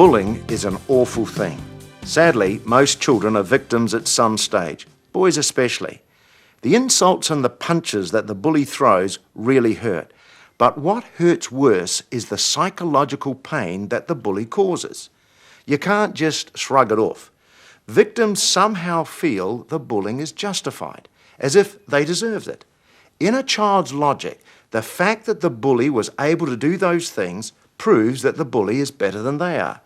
Bullying is an awful thing. Sadly, most children are victims at some stage, boys especially. The insults and the punches that the bully throws really hurt. But what hurts worse is the psychological pain that the bully causes. You can't just shrug it off. Victims somehow feel the bullying is justified, as if they deserved it. In a child's logic, the fact that the bully was able to do those things proves that the bully is better than they are.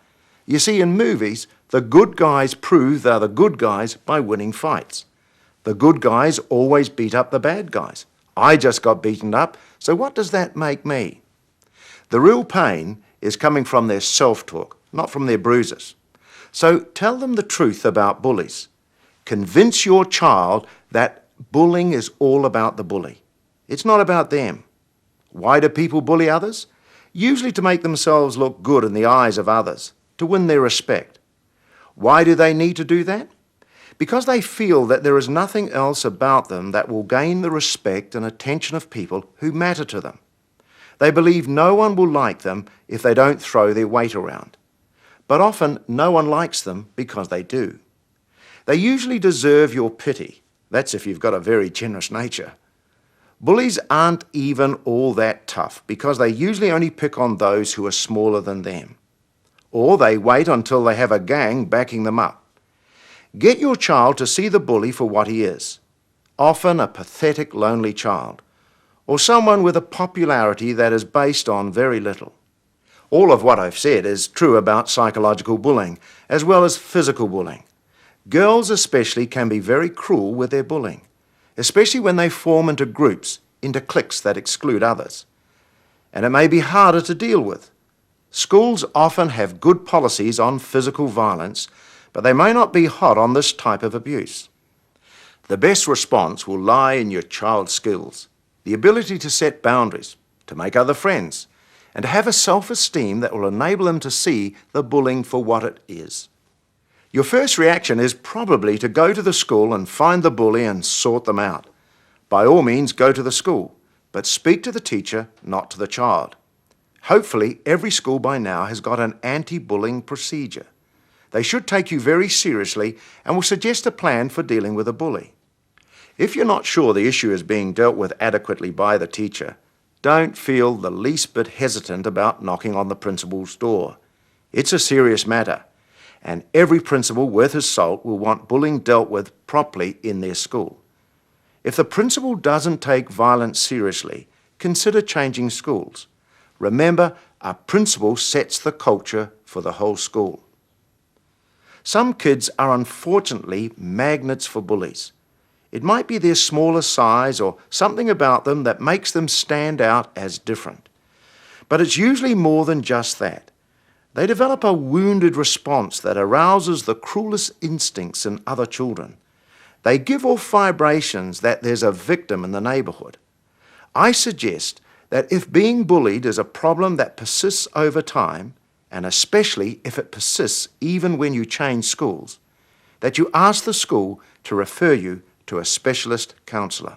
You see, in movies, the good guys prove they're the good guys by winning fights. The good guys always beat up the bad guys. I just got beaten up, so what does that make me? The real pain is coming from their self-talk, not from their bruises. So tell them the truth about bullies. Convince your child that bullying is all about the bully. It's not about them. Why do people bully others? Usually to make themselves look good in the eyes of others, to win their respect. Why do they need to do that? Because they feel that there is nothing else about them that will gain the respect and attention of people who matter to them. They believe no one will like them if they don't throw their weight around. But often no one likes them because they do. They usually deserve your pity. That's if you've got a very generous nature. Bullies aren't even all that tough because they usually only pick on those who are smaller than them. Or they wait until they have a gang backing them up. Get your child to see the bully for what he is, often a pathetic, lonely child, or someone with a popularity that is based on very little. All of what I've said is true about psychological bullying, as well as physical bullying. Girls especially can be very cruel with their bullying, especially when they form into groups, into cliques that exclude others. And it may be harder to deal with. Schools often have good policies on physical violence, but they may not be hot on this type of abuse. The best response will lie in your child's skills, the ability to set boundaries, to make other friends, and to have a self-esteem that will enable them to see the bullying for what it is. Your first reaction is probably to go to the school and find the bully and sort them out. By all means, go to the school, but speak to the teacher, not to the child. Hopefully, every school by now has got an anti-bullying procedure. They should take you very seriously and will suggest a plan for dealing with a bully. If you're not sure the issue is being dealt with adequately by the teacher, don't feel the least bit hesitant about knocking on the principal's door. It's a serious matter, and every principal worth his salt will want bullying dealt with properly in their school. If the principal doesn't take violence seriously, consider changing schools. Remember, a principal sets the culture for the whole school. Some kids are unfortunately magnets for bullies. It might be their smaller size or something about them that makes them stand out as different. But it's usually more than just that. They develop a wounded response that arouses the cruelest instincts in other children. They give off vibrations that there's a victim in the neighborhood. I suggest that if being bullied is a problem that persists over time, and especially if it persists even when you change schools, that you ask the school to refer you to a specialist counsellor.